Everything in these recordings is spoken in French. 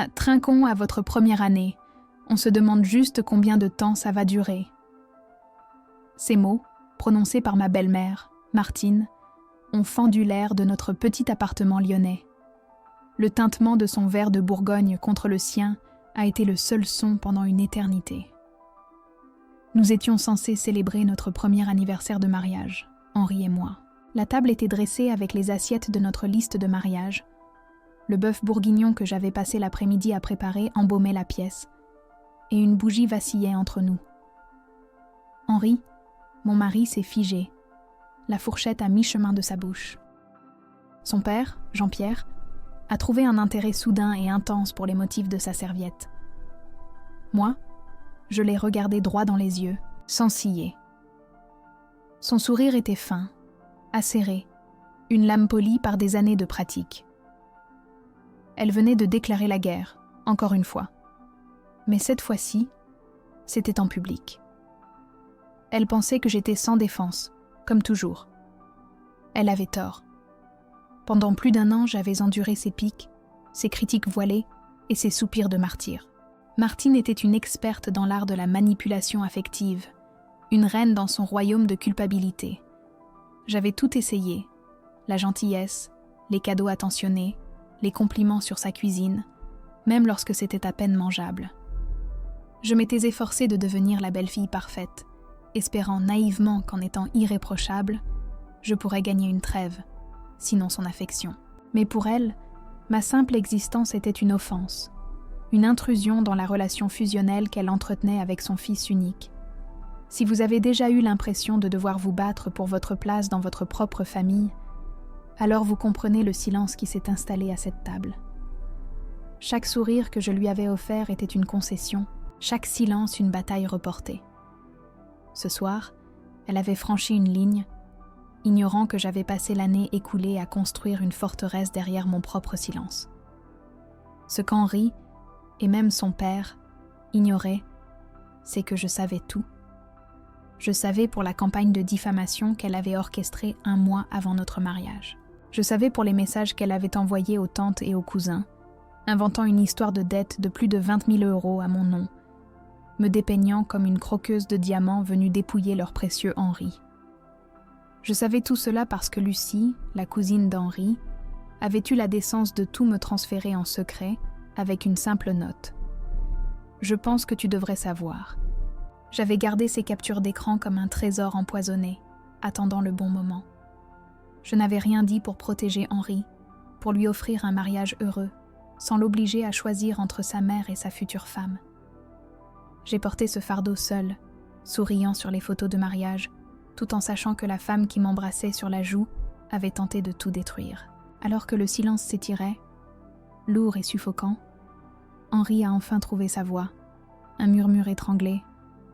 Ah, trinquons à votre première année. On se demande juste combien de temps ça va durer. » Ces mots, prononcés par ma belle-mère, Martine, ont fendu l'air de notre petit appartement lyonnais. Le tintement de son verre de Bourgogne contre le sien a été le seul son pendant une éternité. Nous étions censés célébrer notre premier anniversaire de mariage, Henri et moi. La table était dressée avec les assiettes de notre liste de mariage. Le bœuf bourguignon que j'avais passé l'après-midi à préparer embaumait la pièce, et une bougie vacillait entre nous. Henri, mon mari, s'est figé, la fourchette à mi-chemin de sa bouche. Son père, Jean-Pierre, a trouvé un intérêt soudain et intense pour les motifs de sa serviette. Moi, je l'ai regardé droit dans les yeux, sans ciller. Son sourire était fin, acéré, une lame polie par des années de pratique. Elle venait de déclarer la guerre, encore une fois. Mais cette fois-ci, c'était en public. Elle pensait que j'étais sans défense, comme toujours. Elle avait tort. Pendant plus d'1 an, j'avais enduré ses piques, ses critiques voilées et ses soupirs de martyr. Martine était une experte dans l'art de la manipulation affective, une reine dans son royaume de culpabilité. J'avais tout essayé, la gentillesse, les cadeaux attentionnés, les compliments sur sa cuisine, même lorsque c'était à peine mangeable. Je m'étais efforcée de devenir la belle-fille parfaite, espérant naïvement qu'en étant irréprochable, je pourrais gagner une trêve, sinon son affection. Mais pour elle, ma simple existence était une offense, une intrusion dans la relation fusionnelle qu'elle entretenait avec son fils unique. Si vous avez déjà eu l'impression de devoir vous battre pour votre place dans votre propre famille, alors vous comprenez le silence qui s'est installé à cette table. Chaque sourire que je lui avais offert était une concession, chaque silence une bataille reportée. Ce soir, elle avait franchi une ligne, ignorant que j'avais passé l'année écoulée à construire une forteresse derrière mon propre silence. Ce qu'Henri, et même son père, ignoraient, c'est que je savais tout. Je savais pour la campagne de diffamation qu'elle avait orchestrée 1 mois avant notre mariage. Je savais pour les messages qu'elle avait envoyés aux tantes et aux cousins, inventant une histoire de dette de plus de 20 000 € à mon nom, me dépeignant comme une croqueuse de diamants venue dépouiller leur précieux Henri. Je savais tout cela parce que Lucie, la cousine d'Henri, avait eu la décence de tout me transférer en secret avec une simple note. « Je pense que tu devrais savoir. » J'avais gardé ces captures d'écran comme un trésor empoisonné, attendant le bon moment. Je n'avais rien dit pour protéger Henri, pour lui offrir un mariage heureux, sans l'obliger à choisir entre sa mère et sa future femme. J'ai porté ce fardeau seul, souriant sur les photos de mariage, tout en sachant que la femme qui m'embrassait sur la joue avait tenté de tout détruire. Alors que le silence s'étirait, lourd et suffocant, Henri a enfin trouvé sa voix, un murmure étranglé.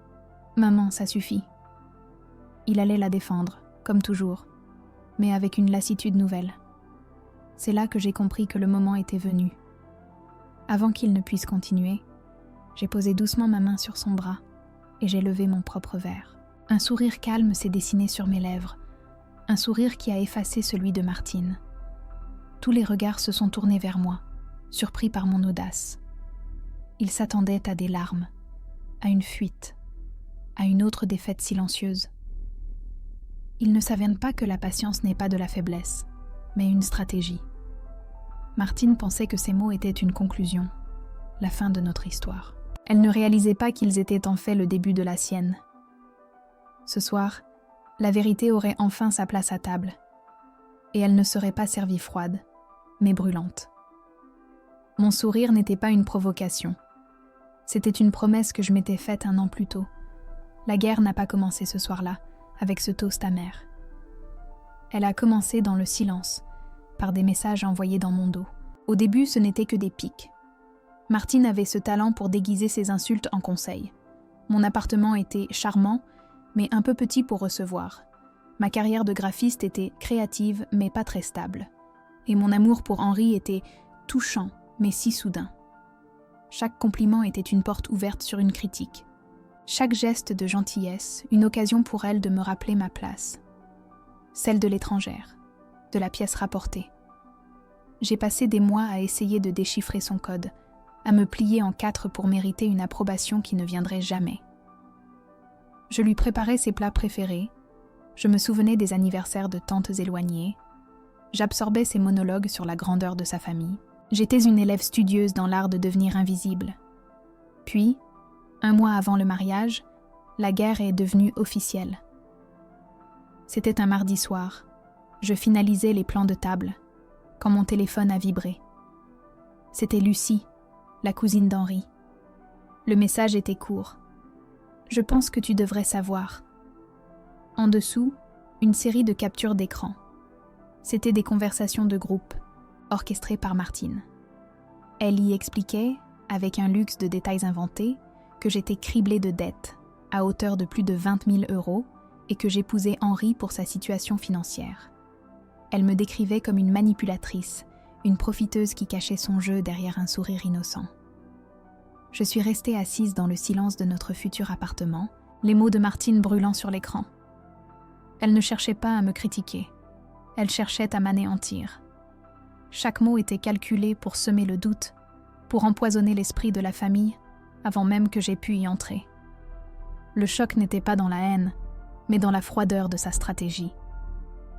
« Maman, ça suffit. » Il allait la défendre, comme toujours, mais avec une lassitude nouvelle. C'est là que j'ai compris que le moment était venu. Avant qu'il ne puisse continuer, j'ai posé doucement ma main sur son bras et j'ai levé mon propre verre. Un sourire calme s'est dessiné sur mes lèvres, un sourire qui a effacé celui de Martine. Tous les regards se sont tournés vers moi, surpris par mon audace. Ils s'attendaient à des larmes, à une fuite, à une autre défaite silencieuse. Ils ne savaient pas que la patience n'est pas de la faiblesse, mais une stratégie. Martine pensait que ces mots étaient une conclusion, la fin de notre histoire. Elle ne réalisait pas qu'ils étaient en fait le début de la sienne. Ce soir, la vérité aurait enfin sa place à table, et elle ne serait pas servie froide, mais brûlante. Mon sourire n'était pas une provocation. C'était une promesse que je m'étais faite 1 an plus tôt. La guerre n'a pas commencé ce soir-là, avec ce toast amer. Elle a commencé dans le silence, par des messages envoyés dans mon dos. Au début, ce n'était que des piques. Martine avait ce talent pour déguiser ses insultes en conseils. Mon appartement était charmant, mais un peu petit pour recevoir. Ma carrière de graphiste était créative, mais pas très stable. Et mon amour pour Henri était touchant, mais si soudain. Chaque compliment était une porte ouverte sur une critique. Chaque geste de gentillesse, une occasion pour elle de me rappeler ma place. Celle de l'étrangère, de la pièce rapportée. J'ai passé des mois à essayer de déchiffrer son code, à me plier en quatre pour mériter une approbation qui ne viendrait jamais. Je lui préparais ses plats préférés, je me souvenais des anniversaires de tantes éloignées, j'absorbais ses monologues sur la grandeur de sa famille. J'étais une élève studieuse dans l'art de devenir invisible. Puis, 1 mois avant le mariage, la guerre est devenue officielle. C'était un mardi soir. Je finalisais les plans de table, quand mon téléphone a vibré. C'était Lucie, la cousine d'Henri. Le message était court. « Je pense que tu devrais savoir. » En dessous, une série de captures d'écran. C'était des conversations de groupe, orchestrées par Martine. Elle y expliquait, avec un luxe de détails inventés, que j'étais criblée de dettes, à hauteur de plus de 20 000 € et que j'épousais Henri pour sa situation financière. Elle me décrivait comme une manipulatrice, une profiteuse qui cachait son jeu derrière un sourire innocent. Je suis restée assise dans le silence de notre futur appartement, les mots de Martine brûlant sur l'écran. Elle ne cherchait pas à me critiquer, elle cherchait à m'anéantir. Chaque mot était calculé pour semer le doute, pour empoisonner l'esprit de la famille, avant même que j'aie pu y entrer. Le choc n'était pas dans la haine, mais dans la froideur de sa stratégie.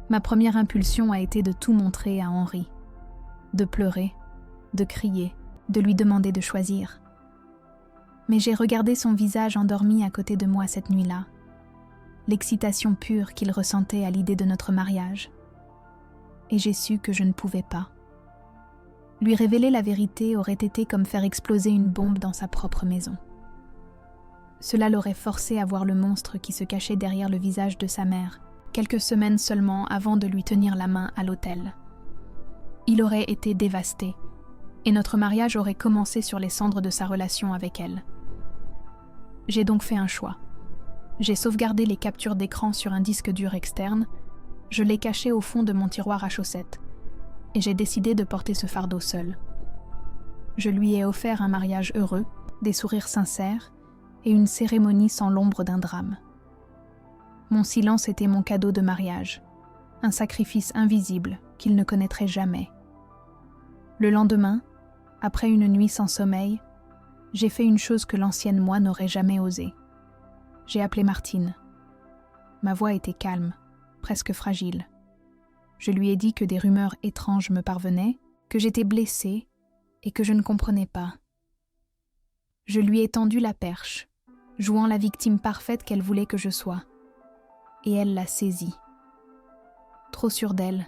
Ma première impulsion a été de tout montrer à Henri, de pleurer, de crier, de lui demander de choisir. Mais j'ai regardé son visage endormi à côté de moi cette nuit-là, l'excitation pure qu'il ressentait à l'idée de notre mariage. Et j'ai su que je ne pouvais pas. Lui révéler la vérité aurait été comme faire exploser une bombe dans sa propre maison. Cela l'aurait forcé à voir le monstre qui se cachait derrière le visage de sa mère, quelques semaines seulement avant de lui tenir la main à l'autel. Il aurait été dévasté, et notre mariage aurait commencé sur les cendres de sa relation avec elle. J'ai donc fait un choix. J'ai sauvegardé les captures d'écran sur un disque dur externe, je les cachais au fond de mon tiroir à chaussettes, et j'ai décidé de porter ce fardeau seul. Je lui ai offert un mariage heureux, des sourires sincères, et une cérémonie sans l'ombre d'un drame. Mon silence était mon cadeau de mariage, un sacrifice invisible qu'il ne connaîtrait jamais. Le lendemain, après une nuit sans sommeil, j'ai fait une chose que l'ancienne moi n'aurait jamais osé. J'ai appelé Martine. Ma voix était calme, presque fragile. Je lui ai dit que des rumeurs étranges me parvenaient, que j'étais blessée et que je ne comprenais pas. Je lui ai tendu la perche, jouant la victime parfaite qu'elle voulait que je sois. Et elle l'a saisie. Trop sûre d'elle,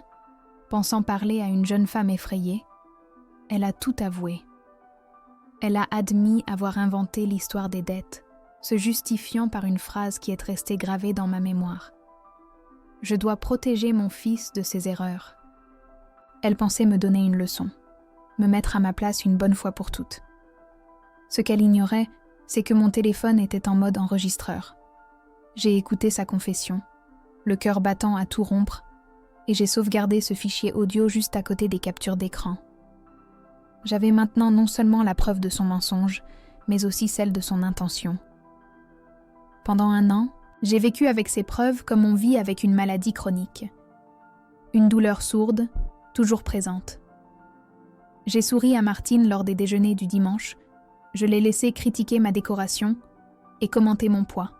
pensant parler à une jeune femme effrayée, elle a tout avoué. Elle a admis avoir inventé l'histoire des dettes, se justifiant par une phrase qui est restée gravée dans ma mémoire. Je dois protéger mon fils de ses erreurs. Elle pensait me donner une leçon, me mettre à ma place une bonne fois pour toutes. Ce qu'elle ignorait, c'est que mon téléphone était en mode enregistreur. J'ai écouté sa confession, le cœur battant à tout rompre, et j'ai sauvegardé ce fichier audio juste à côté des captures d'écran. J'avais maintenant non seulement la preuve de son mensonge, mais aussi celle de son intention. Pendant 1 an, j'ai vécu avec ces preuves comme on vit avec une maladie chronique. Une douleur sourde, toujours présente. J'ai souri à Martine lors des déjeuners du dimanche, je l'ai laissé critiquer ma décoration et commenter mon poids.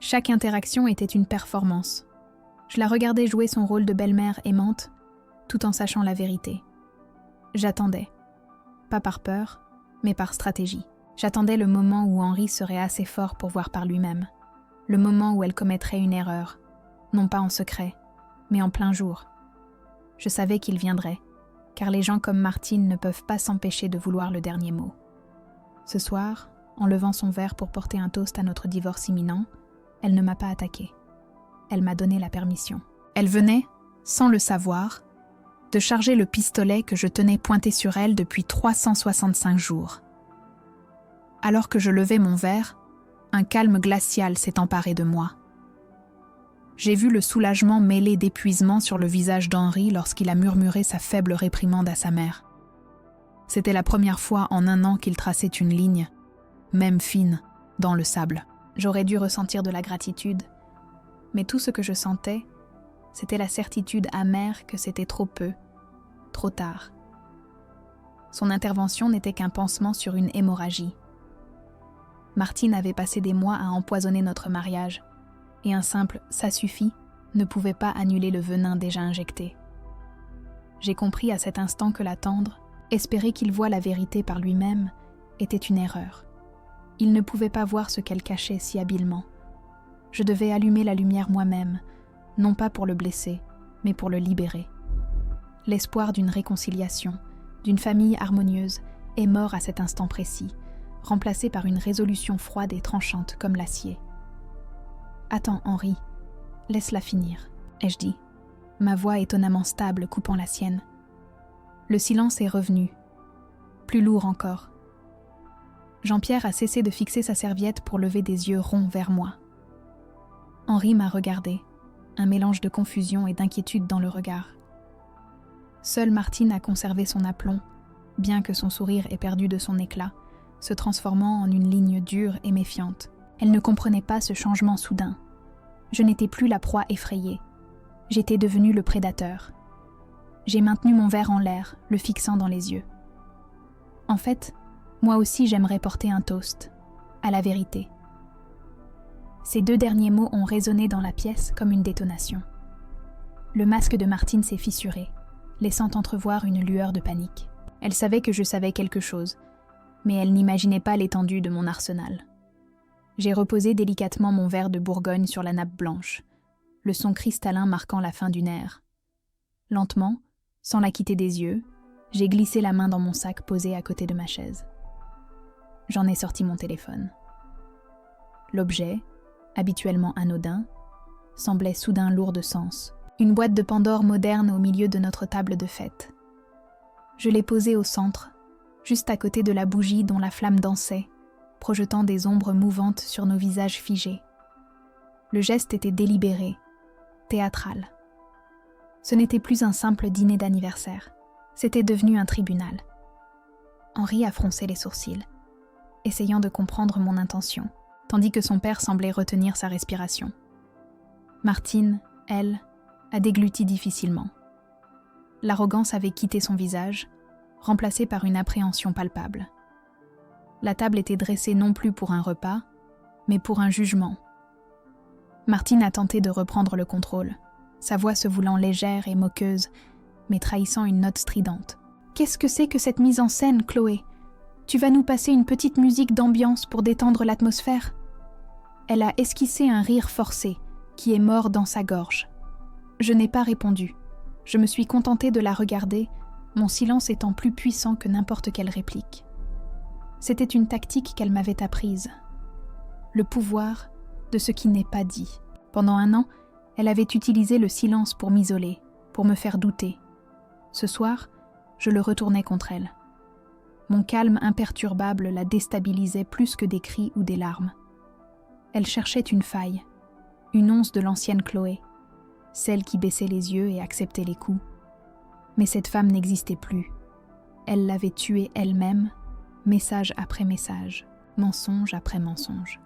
Chaque interaction était une performance. Je la regardais jouer son rôle de belle-mère aimante, tout en sachant la vérité. J'attendais, pas par peur, mais par stratégie. J'attendais le moment où Henri serait assez fort pour voir par lui-même. Le moment où elle commettrait une erreur, non pas en secret, mais en plein jour. Je savais qu'il viendrait, car les gens comme Martine ne peuvent pas s'empêcher de vouloir le dernier mot. Ce soir, en levant son verre pour porter un toast à notre divorce imminent, elle ne m'a pas attaqué. Elle m'a donné la permission. Elle venait, sans le savoir, de charger le pistolet que je tenais pointé sur elle depuis 365 jours. Alors que je levais mon verre, un calme glacial s'est emparé de moi. J'ai vu le soulagement mêlé d'épuisement sur le visage d'Henri lorsqu'il a murmuré sa faible réprimande à sa mère. C'était la première fois en 1 an qu'il traçait une ligne, même fine, dans le sable. J'aurais dû ressentir de la gratitude, mais tout ce que je sentais, c'était la certitude amère que c'était trop peu, trop tard. Son intervention n'était qu'un pansement sur une hémorragie. Martine avait passé des mois à empoisonner notre mariage, et un simple « ça suffit » ne pouvait pas annuler le venin déjà injecté. J'ai compris à cet instant que l'attendre, espérer qu'il voie la vérité par lui-même, était une erreur. Il ne pouvait pas voir ce qu'elle cachait si habilement. Je devais allumer la lumière moi-même, non pas pour le blesser, mais pour le libérer. L'espoir d'une réconciliation, d'une famille harmonieuse, est mort à cet instant précis, remplacé par une résolution froide et tranchante comme l'acier. « Attends, Henri, laisse-la finir », ai-je dit, ma voix étonnamment stable coupant la sienne. Le silence est revenu, plus lourd encore. Jean-Pierre a cessé de fixer sa serviette pour lever des yeux ronds vers moi. Henri m'a regardé, un mélange de confusion et d'inquiétude dans le regard. Seule Martine a conservé son aplomb, bien que son sourire ait perdu de son éclat, se transformant en une ligne dure et méfiante. Elle ne comprenait pas ce changement soudain. Je n'étais plus la proie effrayée. J'étais devenu le prédateur. J'ai maintenu mon verre en l'air, le fixant dans les yeux. En fait, moi aussi j'aimerais porter un toast, à la vérité. Ces 2 derniers mots ont résonné dans la pièce comme une détonation. Le masque de Martine s'est fissuré, laissant entrevoir une lueur de panique. Elle savait que je savais quelque chose, mais elle n'imaginait pas l'étendue de mon arsenal. J'ai reposé délicatement mon verre de Bourgogne sur la nappe blanche, le son cristallin marquant la fin d'une ère. Lentement, sans la quitter des yeux, j'ai glissé la main dans mon sac posé à côté de ma chaise. J'en ai sorti mon téléphone. L'objet, habituellement anodin, semblait soudain lourd de sens. Une boîte de Pandore moderne au milieu de notre table de fête. Je l'ai posée au centre, juste à côté de la bougie dont la flamme dansait, projetant des ombres mouvantes sur nos visages figés. Le geste était délibéré, théâtral. Ce n'était plus un simple dîner d'anniversaire, c'était devenu un tribunal. Henri a froncé les sourcils, essayant de comprendre mon intention, tandis que son père semblait retenir sa respiration. Martine, elle, a dégluti difficilement. L'arrogance avait quitté son visage, remplacée par une appréhension palpable. La table était dressée non plus pour un repas, mais pour un jugement. Martine a tenté de reprendre le contrôle, sa voix se voulant légère et moqueuse, mais trahissant une note stridente. « Qu'est-ce que c'est que cette mise en scène, Chloé ? Tu vas nous passer une petite musique d'ambiance pour détendre l'atmosphère ?» Elle a esquissé un rire forcé, qui est mort dans sa gorge. Je n'ai pas répondu. Je me suis contentée de la regarder, mon silence étant plus puissant que n'importe quelle réplique. C'était une tactique qu'elle m'avait apprise. Le pouvoir de ce qui n'est pas dit. Pendant 1 an, elle avait utilisé le silence pour m'isoler, pour me faire douter. Ce soir, je le retournais contre elle. Mon calme imperturbable la déstabilisait plus que des cris ou des larmes. Elle cherchait une faille, une once de l'ancienne Chloé, celle qui baissait les yeux et acceptait les coups. Mais cette femme n'existait plus. Elle l'avait tuée elle-même, message après message, mensonge après mensonge.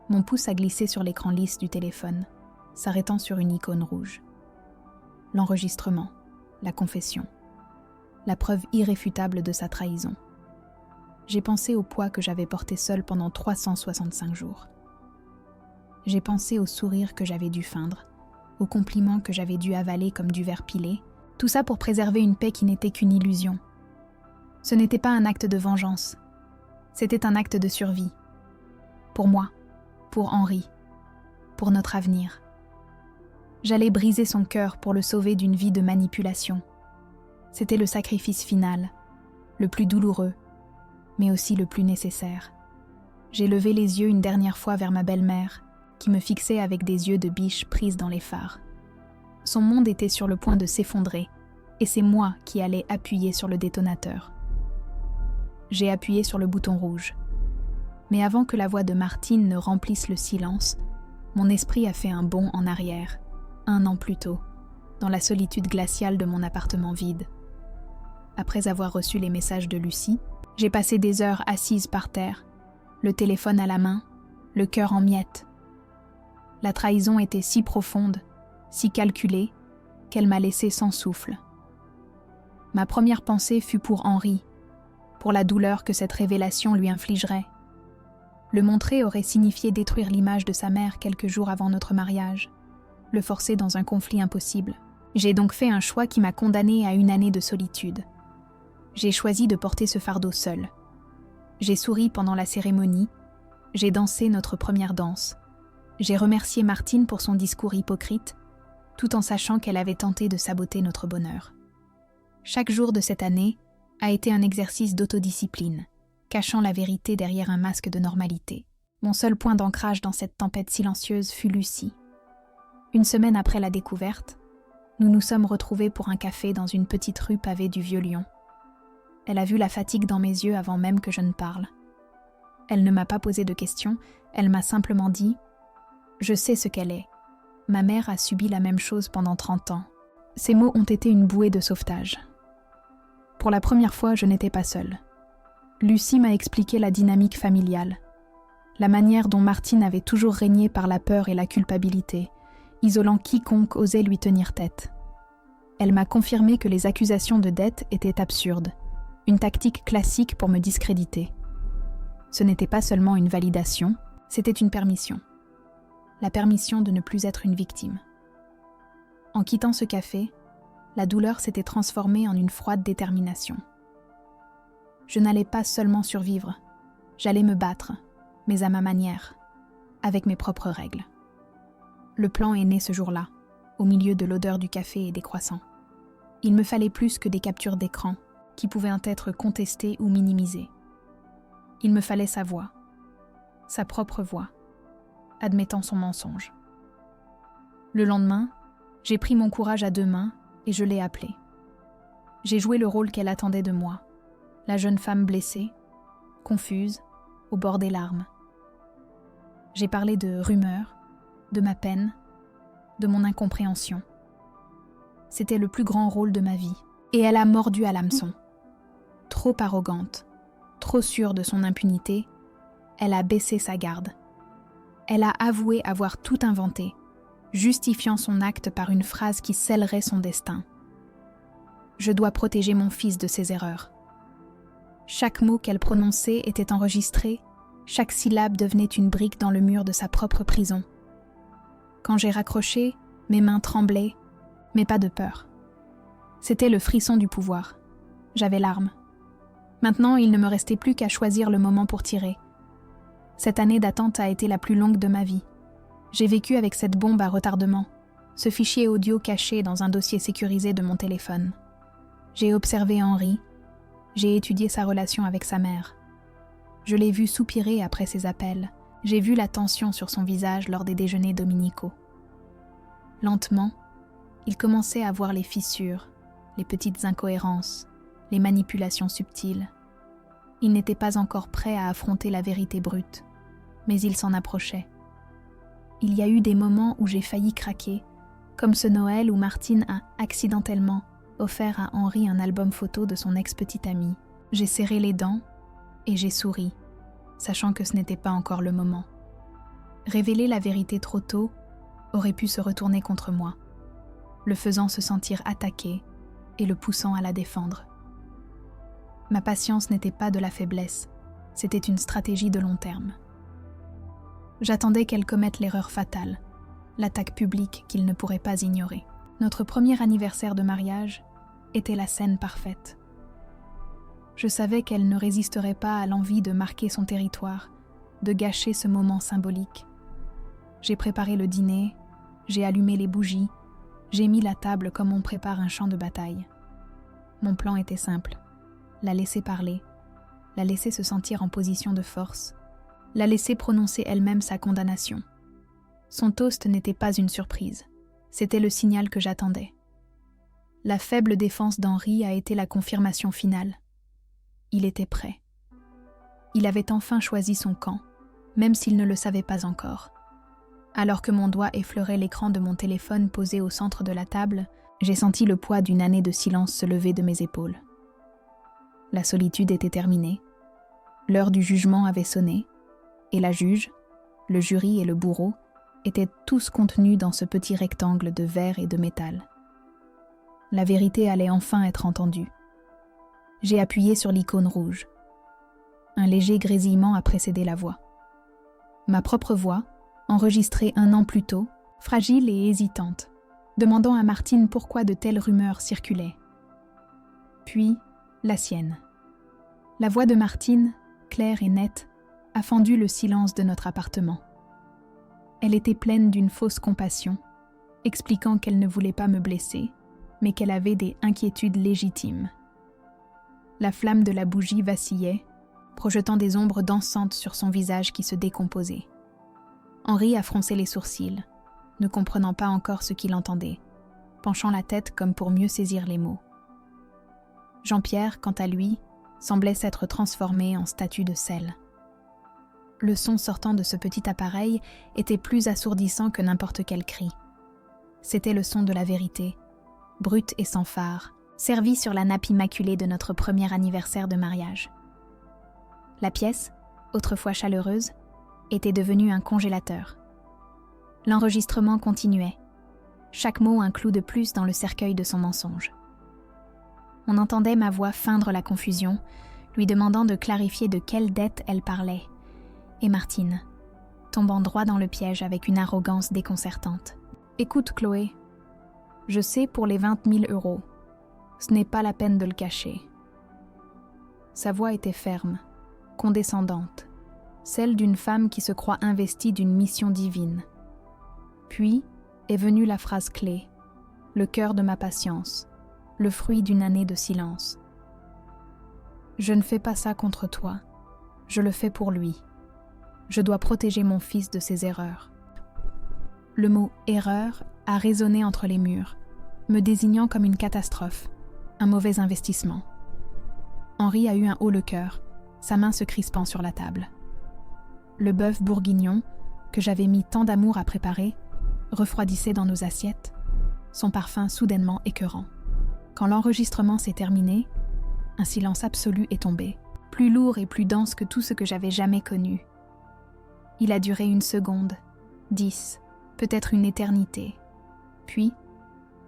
Mon pouce a glissé sur l'écran lisse du téléphone, s'arrêtant sur une icône rouge. L'enregistrement, la confession, la preuve irréfutable de sa trahison. J'ai pensé au poids que j'avais porté seul pendant 365 jours. J'ai pensé au sourire que j'avais dû feindre, aux compliments que j'avais dû avaler comme du verre pilé, tout ça pour préserver une paix qui n'était qu'une illusion. Ce n'était pas un acte de vengeance, c'était un acte de survie. Pour moi, pour Henri, pour notre avenir. J'allais briser son cœur pour le sauver d'une vie de manipulation. C'était le sacrifice final, le plus douloureux, mais aussi le plus nécessaire. J'ai levé les yeux une dernière fois vers ma belle-mère, qui me fixait avec des yeux de biche prise dans les phares. Son monde était sur le point de s'effondrer, et c'est moi qui allais appuyer sur le détonateur. J'ai appuyé sur le bouton rouge. Mais avant que la voix de Martine ne remplisse le silence, mon esprit a fait un bond en arrière, 1 an plus tôt, dans la solitude glaciale de mon appartement vide. Après avoir reçu les messages de Lucie, j'ai passé des heures assise par terre, le téléphone à la main, le cœur en miettes. La trahison était si profonde, si calculée, qu'elle m'a laissé sans souffle. Ma première pensée fut pour Henri, pour la douleur que cette révélation lui infligerait. Le montrer aurait signifié détruire l'image de sa mère quelques jours avant notre mariage, le forcer dans un conflit impossible. J'ai donc fait un choix qui m'a condamnée à une année de solitude. J'ai choisi de porter ce fardeau seule. J'ai souri pendant la cérémonie, j'ai dansé notre première danse. J'ai remercié Martine pour son discours hypocrite, tout en sachant qu'elle avait tenté de saboter notre bonheur. Chaque jour de cette année a été un exercice d'autodiscipline, cachant la vérité derrière un masque de normalité. Mon seul point d'ancrage dans cette tempête silencieuse fut Lucie. Une semaine après la découverte, nous nous sommes retrouvés pour un café dans une petite rue pavée du Vieux-Lyon. Elle a vu la fatigue dans mes yeux avant même que je ne parle. Elle ne m'a pas posé de questions, elle m'a simplement dit « Je sais ce qu'elle est. Ma mère a subi la même chose pendant 30 ans. » Ces mots ont été une bouée de sauvetage. Pour la première fois, je n'étais pas seule. Lucie m'a expliqué la dynamique familiale, la manière dont Martine avait toujours régné par la peur et la culpabilité, isolant quiconque osait lui tenir tête. Elle m'a confirmé que les accusations de dette étaient absurdes, une tactique classique pour me discréditer. Ce n'était pas seulement une validation, c'était une permission. La permission de ne plus être une victime. En quittant ce café, la douleur s'était transformée en une froide détermination. Je n'allais pas seulement survivre, j'allais me battre, mais à ma manière, avec mes propres règles. Le plan est né ce jour-là, au milieu de l'odeur du café et des croissants. Il me fallait plus que des captures d'écran, qui pouvaient être contestées ou minimisées. Il me fallait sa voix, sa propre voix, admettant son mensonge. Le lendemain, j'ai pris mon courage à 2 mains et je l'ai appelée. J'ai joué le rôle qu'elle attendait de moi, la jeune femme blessée, confuse, au bord des larmes. J'ai parlé de rumeurs, de ma peine, de mon incompréhension. C'était le plus grand rôle de ma vie, et elle a mordu à l'hameçon. Trop arrogante, trop sûre de son impunité, elle a baissé sa garde. Elle a avoué avoir tout inventé, justifiant son acte par une phrase qui scellerait son destin. Je dois protéger mon fils de ses erreurs. Chaque mot qu'elle prononçait était enregistré, chaque syllabe devenait une brique dans le mur de sa propre prison. Quand j'ai raccroché, mes mains tremblaient, mais pas de peur. C'était le frisson du pouvoir. J'avais l'arme. Maintenant, il ne me restait plus qu'à choisir le moment pour tirer. Cette année d'attente a été la plus longue de ma vie. J'ai vécu avec cette bombe à retardement, ce fichier audio caché dans un dossier sécurisé de mon téléphone. J'ai observé Henri, j'ai étudié sa relation avec sa mère. Je l'ai vu soupirer après ses appels, j'ai vu la tension sur son visage lors des déjeuners dominicaux. Lentement, il commençait à voir les fissures, les petites incohérences, les manipulations subtiles. Il n'était pas encore prêt à affronter la vérité brute, mais il s'en approchait. Il y a eu des moments où j'ai failli craquer, comme ce Noël où Martine a accidentellement offert à Henri un album photo de son ex-petite amie. J'ai serré les dents et j'ai souri, sachant que ce n'était pas encore le moment. Révéler la vérité trop tôt aurait pu se retourner contre moi, le faisant se sentir attaqué et le poussant à la défendre. Ma patience n'était pas de la faiblesse, c'était une stratégie de long terme. J'attendais qu'elle commette l'erreur fatale, l'attaque publique qu'il ne pourrait pas ignorer. Notre premier anniversaire de mariage était la scène parfaite. Je savais qu'elle ne résisterait pas à l'envie de marquer son territoire, de gâcher ce moment symbolique. J'ai préparé le dîner, j'ai allumé les bougies, j'ai mis la table comme on prépare un champ de bataille. Mon plan était simple, la laisser parler, la laisser se sentir en position de force, la laisser prononcer elle-même sa condamnation. Son toast n'était pas une surprise, c'était le signal que j'attendais. La faible défense d'Henri a été la confirmation finale. Il était prêt. Il avait enfin choisi son camp, même s'il ne le savait pas encore. Alors que mon doigt effleurait l'écran de mon téléphone posé au centre de la table, j'ai senti le poids d'une année de silence se lever de mes épaules. La solitude était terminée. L'heure du jugement avait sonné, et la juge, le jury et le bourreau étaient tous contenus dans ce petit rectangle de verre et de métal. La vérité allait enfin être entendue, J'ai appuyé sur l'icône rouge. Un léger grésillement a précédé la voix. Ma propre voix, enregistrée 1 an plus tôt, fragile et hésitante, demandant à Martine pourquoi de telles rumeurs circulaient. Puis, la sienne. La voix de Martine, claire et nette, a fendu le silence de notre appartement. Elle était pleine d'une fausse compassion, expliquant qu'elle ne voulait pas me blesser, mais qu'elle avait des inquiétudes légitimes. La flamme de la bougie vacillait, projetant des ombres dansantes sur son visage qui se décomposait. Henri a froncé les sourcils, ne comprenant pas encore ce qu'il entendait, penchant la tête comme pour mieux saisir les mots. Jean-Pierre, quant à lui, semblait s'être transformé en statue de sel. Le son sortant de ce petit appareil était plus assourdissant que n'importe quel cri. C'était le son de la vérité, brute et sans phare, servi sur la nappe immaculée de notre premier anniversaire de mariage. La pièce, autrefois chaleureuse, était devenue un congélateur. L'enregistrement continuait, chaque mot un clou de plus dans le cercueil de son mensonge. On entendait ma voix feindre la confusion, lui demandant de clarifier de quelle dette elle parlait, et Martine, tombant droit dans le piège avec une arrogance déconcertante. « Écoute, Chloé, je sais pour les 20 000 €. Ce n'est pas la peine de le cacher. » Sa voix était ferme, condescendante, celle d'une femme qui se croit investie d'une mission divine. Puis est venue la phrase clé, le cœur de ma patience, le fruit d'une année de silence. « Je ne fais pas ça contre toi, je le fais pour lui. Je dois protéger mon fils de ses erreurs. » Le mot « erreur » a résonné entre les murs, me désignant comme une catastrophe, un mauvais investissement. Henri a eu un haut-le-cœur, sa main se crispant sur la table. Le bœuf bourguignon, que j'avais mis tant d'amour à préparer, refroidissait dans nos assiettes, son parfum soudainement écœurant. Quand l'enregistrement s'est terminé, un silence absolu est tombé, plus lourd et plus dense que tout ce que j'avais jamais connu. Il a duré 1 seconde, 10, peut-être une éternité. Puis,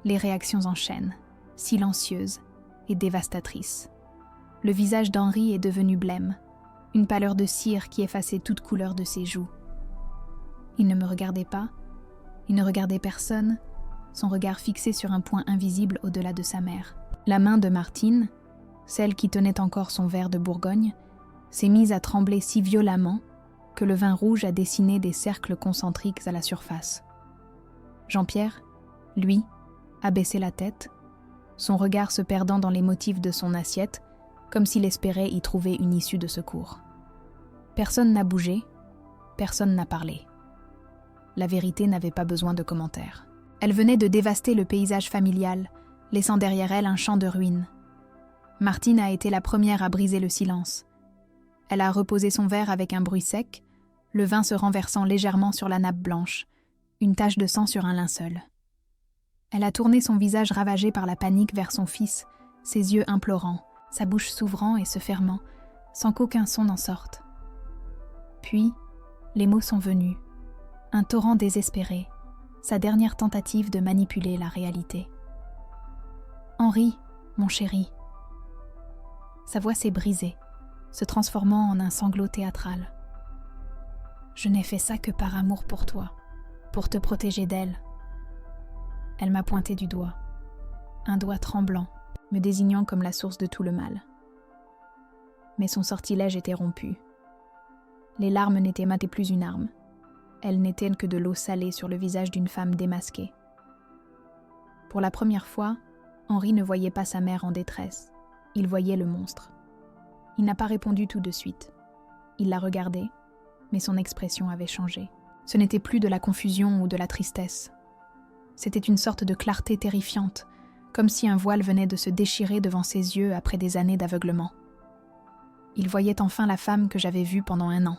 les réactions enchaînent, silencieuses et dévastatrices. Le visage d'Henri est devenu blême, une pâleur de cire qui effaçait toute couleur de ses joues. Il ne me regardait pas, il ne regardait personne, son regard fixé sur un point invisible au-delà de sa mère. La main de Martine, celle qui tenait encore son verre de Bourgogne, s'est mise à trembler si violemment que le vin rouge a dessiné des cercles concentriques à la surface. Jean-Pierre, lui, a baissé la tête, son regard se perdant dans les motifs de son assiette, comme s'il espérait y trouver une issue de secours. Personne n'a bougé, personne n'a parlé. La vérité n'avait pas besoin de commentaires. Elle venait de dévaster le paysage familial, laissant derrière elle un champ de ruines. Martine a été la première à briser le silence. Elle a reposé son verre avec un bruit sec, le vin se renversant légèrement sur la nappe blanche, une tache de sang sur un linceul. Elle a tourné son visage ravagé par la panique vers son fils, ses yeux implorants, sa bouche s'ouvrant et se fermant, sans qu'aucun son n'en sorte. Puis, les mots sont venus, un torrent désespéré, sa dernière tentative de manipuler la réalité. « Henri, mon chéri. » Sa voix s'est brisée, se transformant en un sanglot théâtral. « Je n'ai fait ça que par amour pour toi, pour te protéger d'elle. » Elle m'a pointé du doigt, un doigt tremblant, me désignant comme la source de tout le mal. Mais son sortilège était rompu. Les larmes n'étaient plus une arme. Elles n'étaient que de l'eau salée sur le visage d'une femme démasquée. Pour la première fois, Henri ne voyait pas sa mère en détresse. Il voyait le monstre. Il n'a pas répondu tout de suite. Il l'a regardé, mais son expression avait changé. Ce n'était plus de la confusion ou de la tristesse. C'était une sorte de clarté terrifiante, comme si un voile venait de se déchirer devant ses yeux après des années d'aveuglement. Il voyait enfin la femme que j'avais vue pendant 1 an.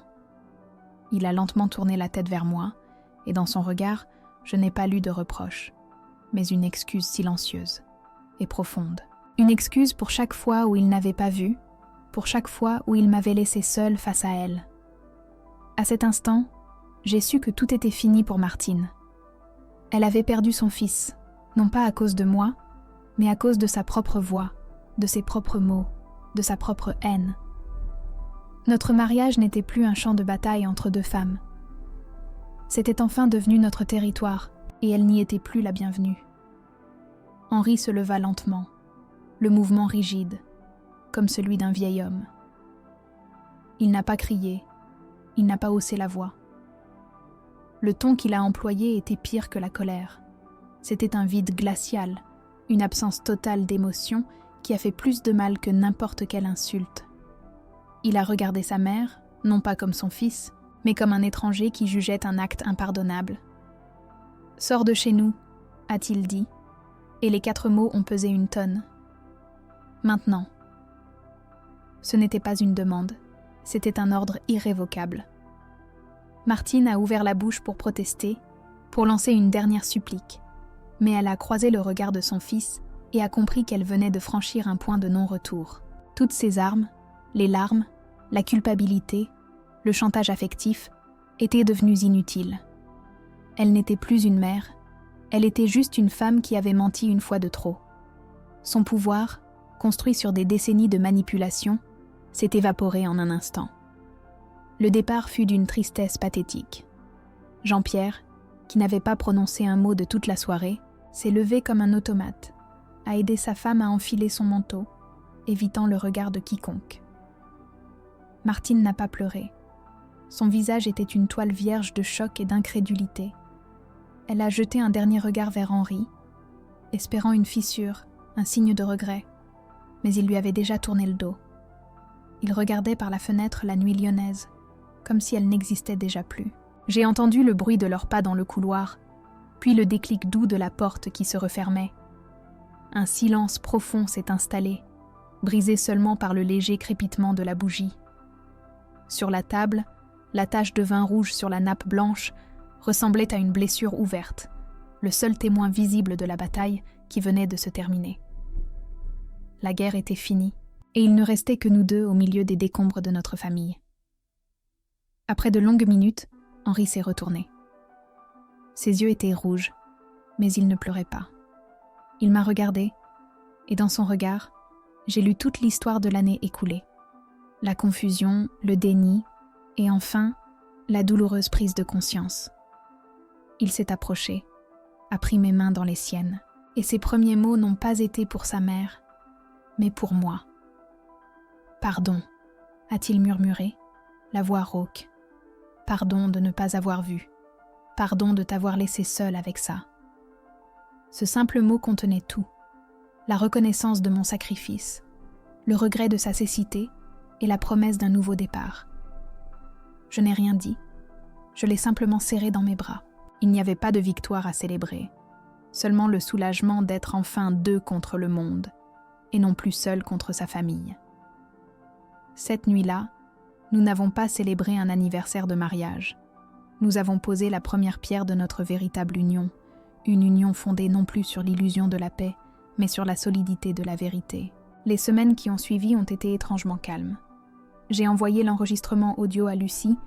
Il a lentement tourné la tête vers moi, et dans son regard, je n'ai pas lu de reproche, mais une excuse silencieuse et profonde. Une excuse pour chaque fois où il n'avait pas vu, pour chaque fois où il m'avait laissé seule face à elle. À cet instant, j'ai su que tout était fini pour Martine. Elle avait perdu son fils, non pas à cause de moi, mais à cause de sa propre voix, de ses propres mots, de sa propre haine. Notre mariage n'était plus un champ de bataille entre deux femmes. C'était enfin devenu notre territoire, et elle n'y était plus la bienvenue. Henri se leva lentement, le mouvement rigide, comme celui d'un vieil homme. Il n'a pas crié, il n'a pas haussé la voix. Le ton qu'il a employé était pire que la colère. C'était un vide glacial, une absence totale d'émotion qui a fait plus de mal que n'importe quelle insulte. Il a regardé sa mère, non pas comme son fils, mais comme un étranger qui jugeait un acte impardonnable. « Sors de chez nous », a-t-il dit, et les 4 mots ont pesé une tonne. Maintenant. Ce n'était pas une demande, c'était un ordre irrévocable. Martine a ouvert la bouche pour protester, pour lancer une dernière supplique, mais elle a croisé le regard de son fils et a compris qu'elle venait de franchir un point de non-retour. Toutes ses armes, les larmes, la culpabilité, le chantage affectif, étaient devenues inutiles. Elle n'était plus une mère, elle était juste une femme qui avait menti une fois de trop. Son pouvoir, construit sur des décennies de manipulation, s'est évaporé en un instant. Le départ fut d'une tristesse pathétique. Jean-Pierre, qui n'avait pas prononcé un mot de toute la soirée, s'est levé comme un automate, a aidé sa femme à enfiler son manteau, évitant le regard de quiconque. Martine n'a pas pleuré. Son visage était une toile vierge de choc et d'incrédulité. Elle a jeté un dernier regard vers Henri, espérant une fissure, un signe de regret, mais il lui avait déjà tourné le dos. Il regardait par la fenêtre la nuit lyonnaise, comme si elle n'existait déjà plus. J'ai entendu le bruit de leurs pas dans le couloir, puis le déclic doux de la porte qui se refermait. Un silence profond s'est installé, brisé seulement par le léger crépitement de la bougie. Sur la table, la tache de vin rouge sur la nappe blanche ressemblait à une blessure ouverte, le seul témoin visible de la bataille qui venait de se terminer. La guerre était finie, et il ne restait que nous deux au milieu des décombres de notre famille. Après de longues minutes, Henri s'est retourné. Ses yeux étaient rouges, mais il ne pleurait pas. Il m'a regardée, et dans son regard, j'ai lu toute l'histoire de l'année écoulée. La confusion, le déni, et enfin, la douloureuse prise de conscience. Il s'est approché, a pris mes mains dans les siennes, et ses premiers mots n'ont pas été pour sa mère, mais pour moi. « Pardon », a-t-il murmuré, la voix rauque. « Pardon de ne pas avoir vu. Pardon de t'avoir laissé seule avec ça. » Ce simple mot contenait tout. La reconnaissance de mon sacrifice, le regret de sa cécité et la promesse d'un nouveau départ. Je n'ai rien dit. Je l'ai simplement serré dans mes bras. Il n'y avait pas de victoire à célébrer, seulement le soulagement d'être enfin deux contre le monde, et non plus seul contre sa famille. Cette nuit-là, nous n'avons pas célébré un anniversaire de mariage. Nous avons posé la première pierre de notre véritable union, une union fondée non plus sur l'illusion de la paix, mais sur la solidité de la vérité. Les semaines qui ont suivi ont été étrangement calmes. J'ai envoyé l'enregistrement audio à Lucie,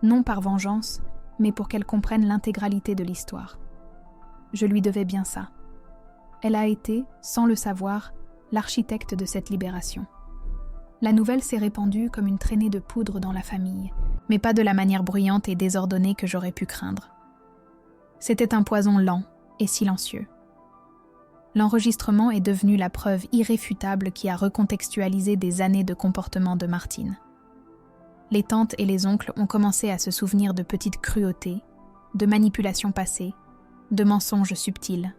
non par vengeance, mais pour qu'elle comprenne l'intégralité de l'histoire. Je lui devais bien ça. Elle a été, sans le savoir, l'architecte de cette libération. La nouvelle s'est répandue comme une traînée de poudre dans la famille, mais pas de la manière bruyante et désordonnée que j'aurais pu craindre. C'était un poison lent et silencieux. L'enregistrement est devenu la preuve irréfutable qui a recontextualisé des années de comportement de Martine. Les tantes et les oncles ont commencé à se souvenir de petites cruautés, de manipulations passées, de mensonges subtils.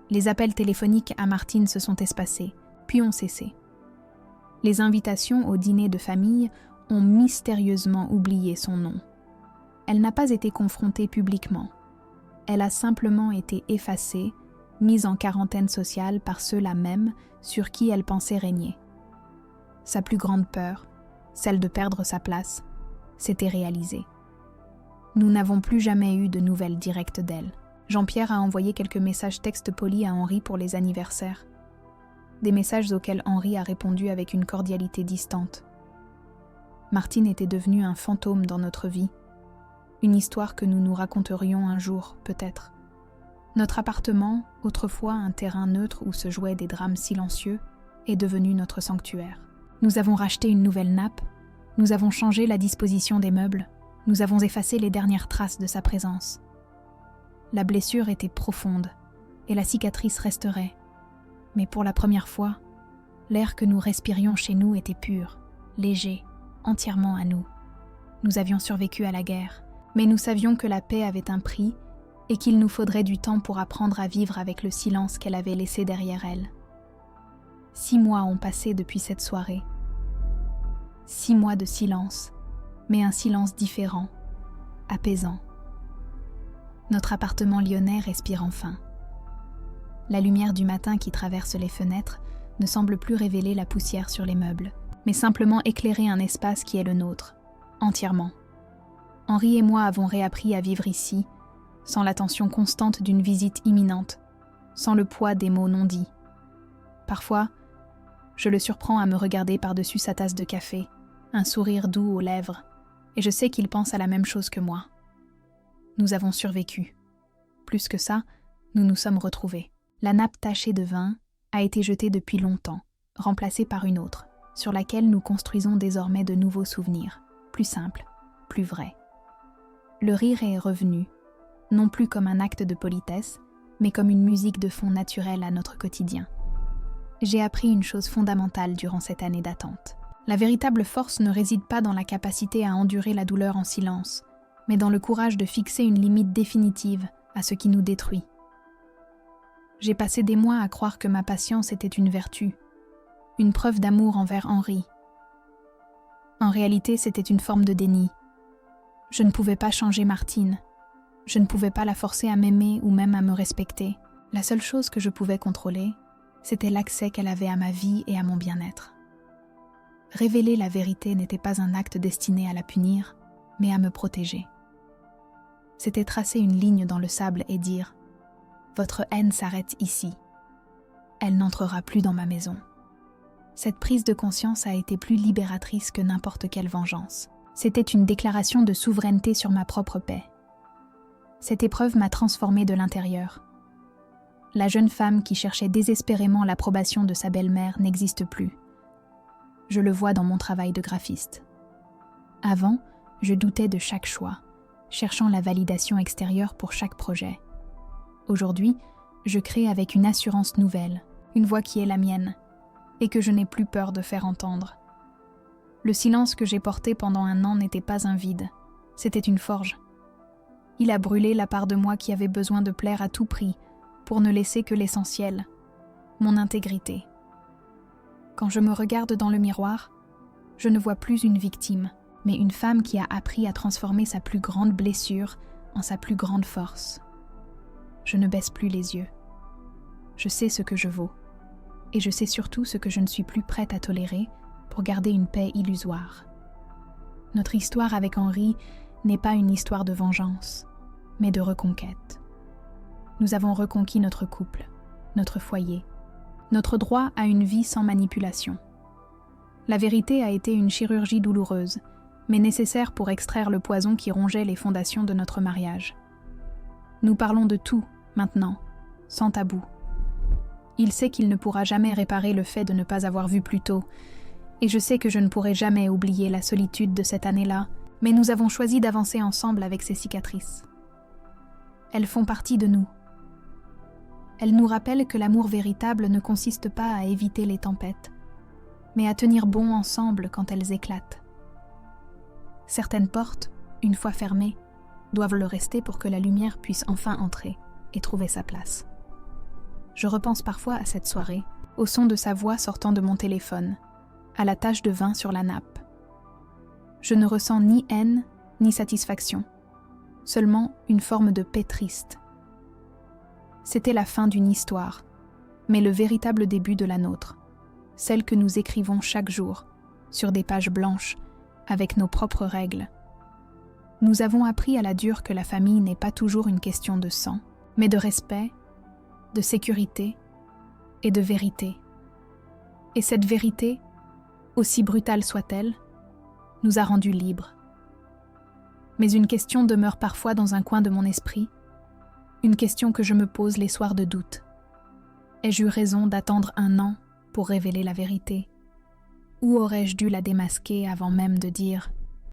Les appels téléphoniques à Martine se sont espacés, puis ont cessé. Les invitations au dîner de famille ont mystérieusement oublié son nom. Elle n'a pas été confrontée publiquement. Elle a simplement été effacée, mise en quarantaine sociale par ceux-là même sur qui elle pensait régner. Sa plus grande peur, celle de perdre sa place, s'était réalisée. Nous n'avons plus jamais eu de nouvelles directes d'elle. Jean-Pierre a envoyé quelques messages textes polis à Henri pour les anniversaires. Des messages auxquels Henri a répondu avec une cordialité distante. Martine était devenue un fantôme dans notre vie, une histoire que nous nous raconterions un jour, peut-être. Notre appartement, autrefois un terrain neutre où se jouaient des drames silencieux, est devenu notre sanctuaire. Nous avons racheté une nouvelle nappe, nous avons changé la disposition des meubles, nous avons effacé les dernières traces de sa présence. La blessure était profonde et la cicatrice resterait, mais pour la première fois, l'air que nous respirions chez nous était pur, léger, entièrement à nous. Nous avions survécu à la guerre, mais nous savions que la paix avait un prix et qu'il nous faudrait du temps pour apprendre à vivre avec le silence qu'elle avait laissé derrière elle. 6 mois ont passé depuis cette soirée. 6 mois de silence, mais un silence différent, apaisant. Notre appartement lyonnais respire enfin. La lumière du matin qui traverse les fenêtres ne semble plus révéler la poussière sur les meubles, mais simplement éclairer un espace qui est le nôtre, entièrement. Henri et moi avons réappris à vivre ici, sans la tension constante d'une visite imminente, sans le poids des mots non dits. Parfois, je le surprends à me regarder par-dessus sa tasse de café, un sourire doux aux lèvres, et je sais qu'il pense à la même chose que moi. Nous avons survécu. Plus que ça, nous nous sommes retrouvés. La nappe tachée de vin a été jetée depuis longtemps, remplacée par une autre, sur laquelle nous construisons désormais de nouveaux souvenirs, plus simples, plus vrais. Le rire est revenu, non plus comme un acte de politesse, mais comme une musique de fond naturelle à notre quotidien. J'ai appris une chose fondamentale durant cette année d'attente. La véritable force ne réside pas dans la capacité à endurer la douleur en silence, mais dans le courage de fixer une limite définitive à ce qui nous détruit. J'ai passé des mois à croire que ma patience était une vertu, une preuve d'amour envers Henri. En réalité, c'était une forme de déni. Je ne pouvais pas changer Martine. Je ne pouvais pas la forcer à m'aimer ou même à me respecter. La seule chose que je pouvais contrôler, c'était l'accès qu'elle avait à ma vie et à mon bien-être. Révéler la vérité n'était pas un acte destiné à la punir, mais à me protéger. C'était tracer une ligne dans le sable et dire « Votre haine s'arrête ici. Elle n'entrera plus dans ma maison. » Cette prise de conscience a été plus libératrice que n'importe quelle vengeance. C'était une déclaration de souveraineté sur ma propre paix. Cette épreuve m'a transformée de l'intérieur. La jeune femme qui cherchait désespérément l'approbation de sa belle-mère n'existe plus. Je le vois dans mon travail de graphiste. Avant, je doutais de chaque choix, cherchant la validation extérieure pour chaque projet. Aujourd'hui, je crée avec une assurance nouvelle, une voix qui est la mienne, et que je n'ai plus peur de faire entendre. Le silence que j'ai porté pendant 1 an n'était pas un vide, c'était une forge. Il a brûlé la part de moi qui avait besoin de plaire à tout prix, pour ne laisser que l'essentiel, mon intégrité. Quand je me regarde dans le miroir, je ne vois plus une victime, mais une femme qui a appris à transformer sa plus grande blessure en sa plus grande force. Je ne baisse plus les yeux. Je sais ce que je vaux, et je sais surtout ce que je ne suis plus prête à tolérer pour garder une paix illusoire. Notre histoire avec Henri n'est pas une histoire de vengeance, mais de reconquête. Nous avons reconquis notre couple, notre foyer, notre droit à une vie sans manipulation. La vérité a été une chirurgie douloureuse, mais nécessaire pour extraire le poison qui rongeait les fondations de notre mariage. Nous parlons de tout, maintenant, sans tabou. Il sait qu'il ne pourra jamais réparer le fait de ne pas avoir vu plus tôt, et je sais que je ne pourrai jamais oublier la solitude de cette année-là, mais nous avons choisi d'avancer ensemble avec ces cicatrices. Elles font partie de nous. Elles nous rappellent que l'amour véritable ne consiste pas à éviter les tempêtes, mais à tenir bon ensemble quand elles éclatent. Certaines portes, une fois fermées, doivent le rester pour que la lumière puisse enfin entrer et trouver sa place. Je repense parfois à cette soirée, au son de sa voix sortant de mon téléphone, à la tache de vin sur la nappe. Je ne ressens ni haine ni satisfaction, seulement une forme de paix triste. C'était la fin d'une histoire, mais le véritable début de la nôtre, celle que nous écrivons chaque jour, sur des pages blanches, avec nos propres règles. Nous avons appris à la dure que la famille n'est pas toujours une question de sang, mais de respect, de sécurité et de vérité. Et cette vérité, aussi brutale soit-elle, nous a rendus libres. Mais une question demeure parfois dans un coin de mon esprit, une question que je me pose les soirs de doute. Ai-je eu raison d'attendre 1 an pour révéler la vérité? Ou aurais-je dû la démasquer avant même de dire